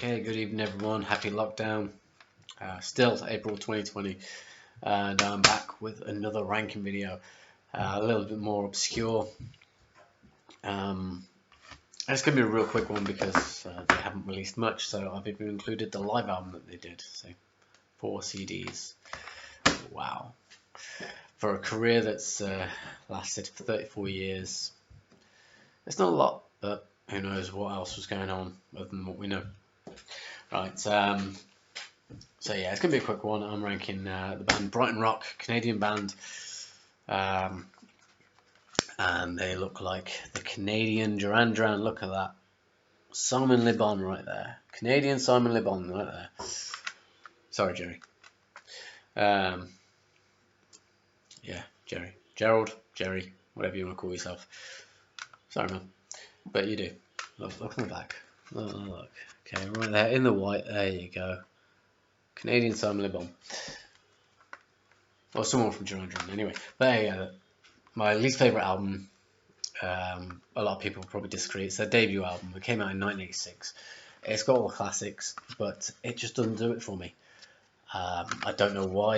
Okay, good evening everyone. Happy lockdown. Still April 2020, and I'm back with another ranking video. A little bit more obscure. It's going to be a real quick one because they haven't released much, so I've even included the live album that they did. So 4 CDs. Wow. For a career that's lasted for 34 years, it's not a lot, but who knows what else was going on other than what we know. Right. So yeah, it's gonna be a quick one. I'm ranking the band Brighton Rock, Canadian band, and they look like the Canadian Duran Duran. Look at that, Simon Le Bon right there, Canadian Simon Le Bon right there. Sorry, Jerry. Yeah, Gerald, Jerry, whatever you want to call yourself. Sorry, man, but you do. Look on the back. Look. Okay, right there in the white. There you go. Canadian Simon Le Bon. Or someone from Duran Duran. Anyway, but there you go. My least favourite album. A lot of people probably disagree. It's their debut album. It came out in 1986. It's got all the classics, but it just doesn't do it for me. I don't know why.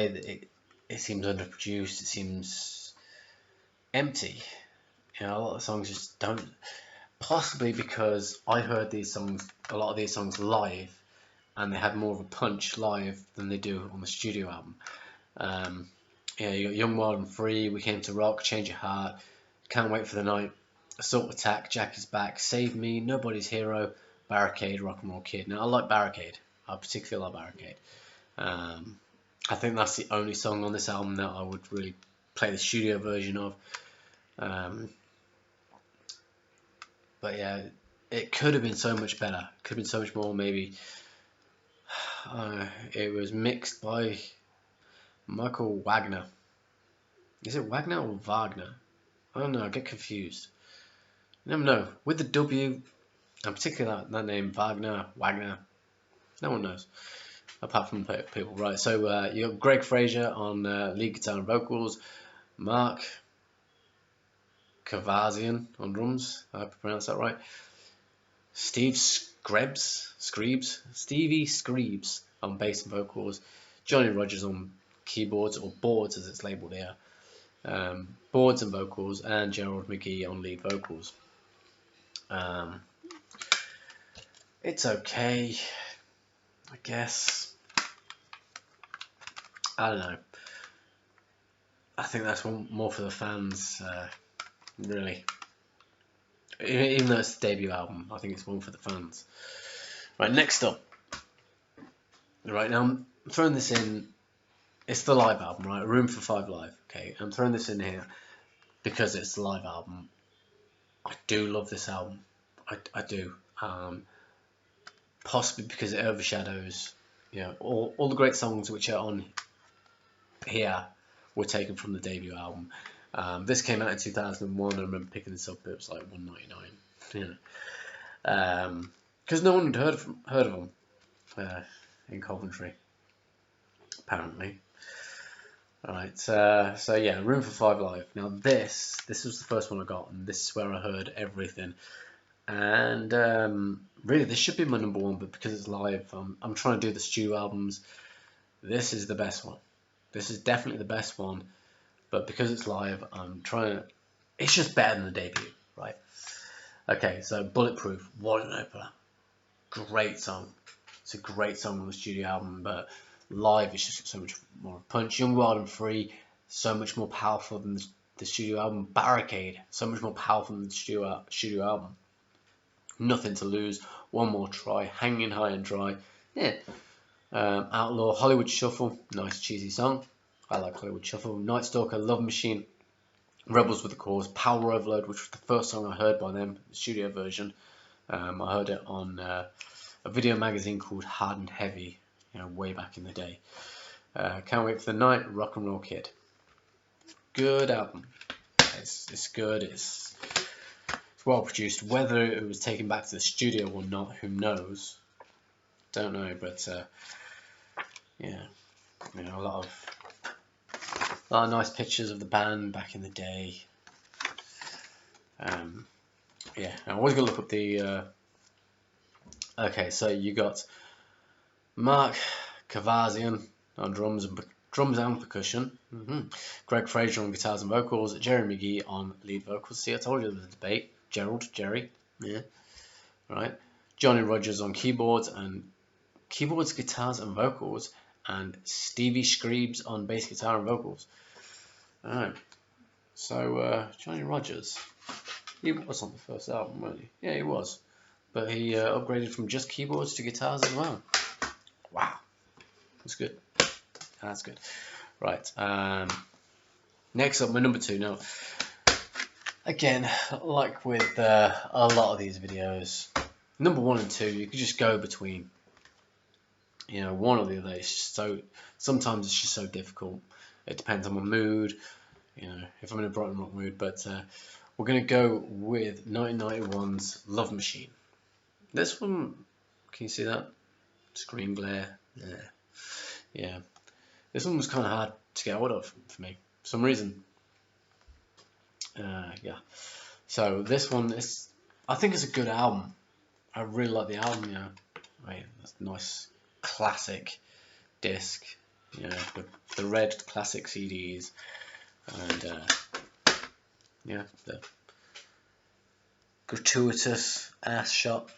It seems underproduced. It seems empty. You know, a lot of songs just don't. Possibly because I heard a lot of these songs live, and they had more of a punch live than they do on the studio album. Yeah, you got Young, Wild and Free, We Came to Rock, Change Your Heart, Can't Wait for the Night, Assault Attack, Jack is Back, Save Me, Nobody's Hero, Barricade, Rock and Roll Kid. Now I like Barricade. I particularly like Barricade. I think that's the only song on this album that I would really play the studio version of. But yeah, it could have been so much better. Could have been so much more. Maybe it was mixed by Michael Wagner. Is it Wagner or Wagner? I don't know. I get confused. You never know. With the W, and particularly that name Wagner. No one knows apart from people, right? So you got Greg Fraser on lead guitar and vocals, Mark Kavazian on drums. I hope I pronounced that right. Stevie Screebs on bass and vocals, Johnny Rogers on keyboards, or boards as it's labelled here, boards and vocals, and Gerald McGee on lead vocals. It's okay, I guess. I don't know. I think that's one more for the fans, really. Even though it's the debut album, I think it's one for the fans. Right, next up. Right, now I'm throwing this in. It's the live album, right? Room for Five Live. Okay, I'm throwing this in here because it's the live album. I do love this album. I do. Possibly because it overshadows, you know, all the great songs which are on here were taken from the debut album. This came out in 2001. I remember picking this up. It was like $1.99. Yeah. Because no one had heard of them in Coventry, apparently. Alright, so yeah, Room for Five Live. Now this was the first one I got, and this is where I heard everything. And really, this should be my number one, but because it's live, I'm trying to do the studio albums. This is the best one. This is definitely the best one, but because it's live, I'm trying to. It's just better than the debut, right? Okay, so Bulletproof, what an opener! Great song. It's a great song on the studio album, but live it's just so much more punch. Young, Wild and Free, so much more powerful than the studio album. Barricade, so much more powerful than the studio album. Nothing to Lose, One More Try, Hanging High and Dry. Yeah. Outlaw, Hollywood Shuffle, nice cheesy song. I like Hollywood Shuffle. Night Stalker, Love Machine, Rebels with the Cause, Power Overload, which was the first song I heard by them, the studio version. I heard it on a video magazine called Hard and Heavy, you know, way back in the day. Can't Wait for the Night, Rock and Roll Kid. Good album. It's good. It's well produced. Whether it was taken back to the studio or not, who knows? Don't know, but yeah, you know, a lot of nice pictures of the band back in the day. Yeah, I always gotta look up the Okay, so you got Mark Kavazian on drums and percussion. Greg Fraser on guitars and vocals. Jerry McGee on lead vocals. See, I told you there was a debate. Jerry, yeah, right. Johnny Rogers on keyboards, guitars and vocals, and Stevie Screebs on bass guitar and vocals. Alright, so Johnny Rogers, he was on the first album, wasn't he? Yeah, he was. But he upgraded from just keyboards to guitars as well. Wow, that's good. That's good. Right, next up, my number 2. Now, again, like with a lot of these videos, number 1 and 2, you could just go between, one or the other. It's just sometimes it's just so difficult. It depends on my mood, if I'm in a Brighton Rock mood. But we're going to go with 1991's Love Machine. This one, can you see that? Screen glare. Yeah. This one was kind of hard to get hold of for me, for some reason. Yeah. So this one I think it's a good album. I really like the album, Right, that's a nice classic disc, with the red classic CDs, and the gratuitous ass shot.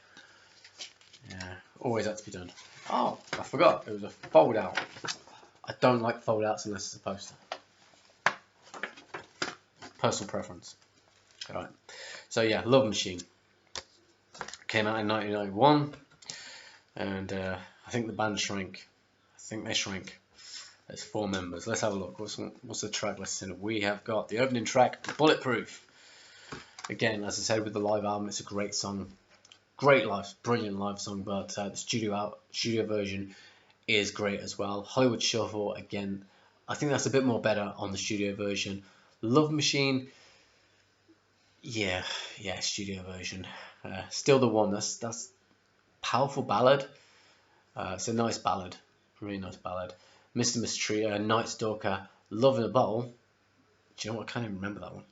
Yeah, always had to be done. Oh, I forgot, it was a fold out. I don't like fold outs unless it's a poster. Personal preference. Alright, so yeah, Love Machine came out in 1991, and I think the band shrank. I think they shrank. There's 4 members. Let's have a look. What's the track listing? We have got the opening track, Bulletproof. Again, as I said, with the live album, it's a great song. Great live, brilliant live song, but the studio version is great as well. Hollywood Shuffle, again, I think that's a bit more better on the studio version. Love Machine, yeah, studio version. Still the one. That's powerful ballad. It's a nice ballad, really nice ballad. Mr. Mistreater, Night Stalker, Love in a Bottle. Do you know what? I can't even remember that one.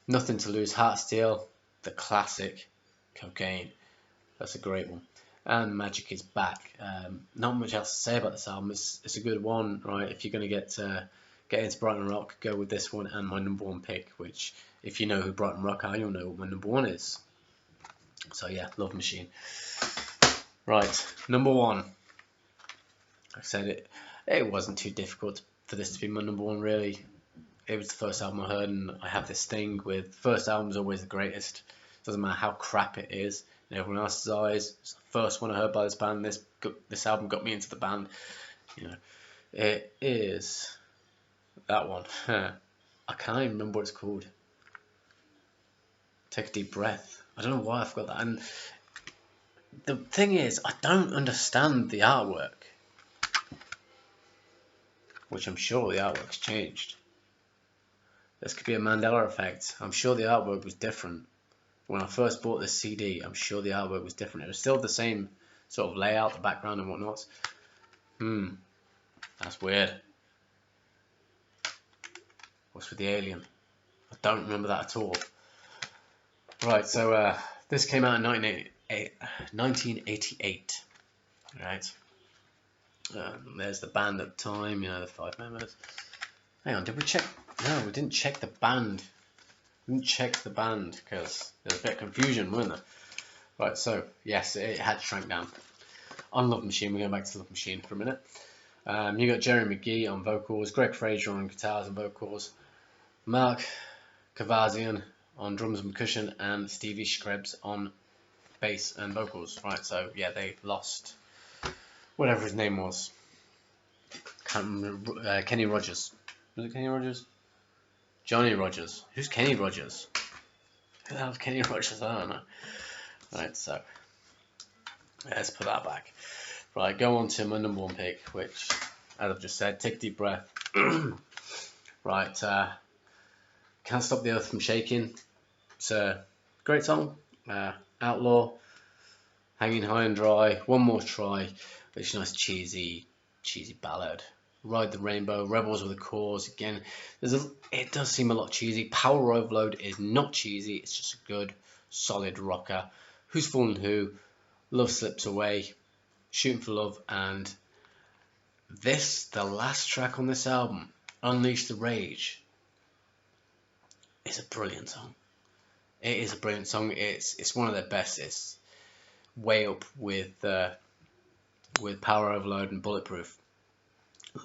Nothing to Lose, Heart Steel, the classic, Cocaine. That's a great one. And Magic is Back. Not much else to say about this album. It's a good one, right? If you're going to get into Brighton Rock, go with this one and my number 1 pick, which, if you know who Brighton Rock are, you'll know what my number 1 is. So yeah, Love Machine. Right, number 1. Like I said, it wasn't too difficult for this to be my number 1, really. It was the first album I heard, and I have this thing with first albums always the greatest. Doesn't matter how crap it is in everyone else's eyes. It's the first one I heard by this band. This album got me into the band. It is that one. I can't even remember what it's called. Take a Deep Breath. I don't know why I forgot that. And the thing is, I don't understand the artwork, which I'm sure the artwork's changed. This could be a Mandela effect. I'm sure the artwork was different. When I first bought this CD, I'm sure the artwork was different. It was still the same sort of layout, the background and whatnot. That's weird. What's with the alien? I don't remember that at all. Right, so this came out in 1988. Right. There's the band at the time, the 5 members. Hang on, did we check? No, we didn't check the band. We didn't check the band because there was a bit of confusion, weren't there? Right, so yes, it had shrank down. On Love Machine, we're going back to Love Machine for a minute. You got Jerry McGee on vocals, Greg Fraser on guitars and vocals, Mark Kavazian on drums and percussion, and Stevie Screebs on bass and vocals. Right, so yeah, they lost whatever his name was. Can't remember. Kenny Rogers. Was it Kenny Rogers? Johnny Rogers. Who's Kenny Rogers? Who the hell's Kenny Rogers? I don't know. Right, so let's put that back. Right, go on to my number 1 pick, which, as I've just said, Take a Deep Breath. Right, Can't Stop the Earth from Shaking. It's a great song. Outlaw, Hanging High and Dry, One More Try, which is a nice cheesy ballad. Ride the Rainbow, Rebels with a Cause. Again, it does seem a lot cheesy. Power Overload is not cheesy. It's just a good, solid rocker. Who's Fooling Who? Love Slips Away, Shooting for Love, and this, the last track on this album, Unleash the Rage, is a brilliant song. It is a brilliant song. It's one of their best. It's way up with Power Overload and Bulletproof.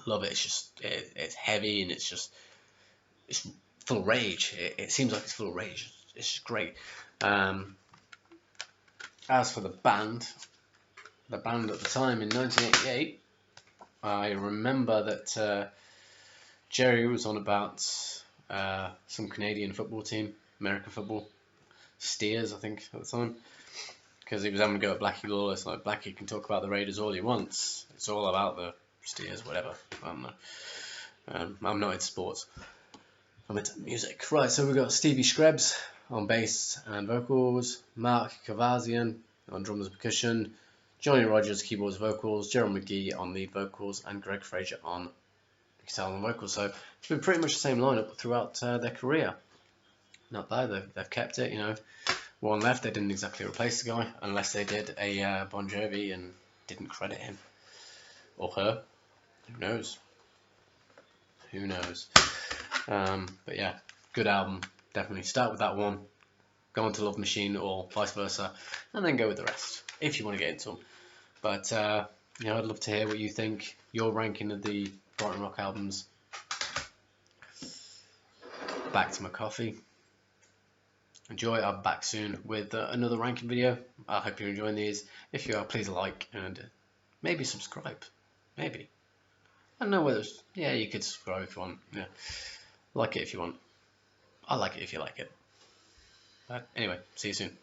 Love it. It's just it's heavy, and it's full of rage. It seems like it's full of rage. It's just great. As for the band at the time in 1988, I remember that Jerry was on about some Canadian football team, American football, Steers, I think, at the time, because he was having a go at Blackie Lawless. Like, Blackie can talk about the Raiders all he wants. It's all about the Steers, whatever. I don't know. I'm not into sports. I'm into music. Right, so we've got Stevie Screbs on bass and vocals, Mark Kavazian on drums and percussion, Johnny Rogers keyboards and vocals, Gerald McGee on lead vocals, and Greg Fraser on guitar and vocals. So it's been pretty much the same lineup throughout their career. Not bad. They've kept it. You know, one left. They didn't exactly replace the guy, unless they did a Bon Jovi and didn't credit him or her. Who knows? Who knows? But yeah, good album. Definitely start with that one, go on to Love Machine or vice versa, and then go with the rest if you want to get into them. But you know, I'd love to hear what you think. Your ranking of the Brighton Rock albums. Back to my coffee. Enjoy. I'll be back soon with another ranking video. I hope you're enjoying these. If you are, please like and maybe subscribe. Maybe. I don't know whether it's, yeah, you could subscribe if you want. Yeah, like it if you want. I like it if you like it. But anyway, see you soon.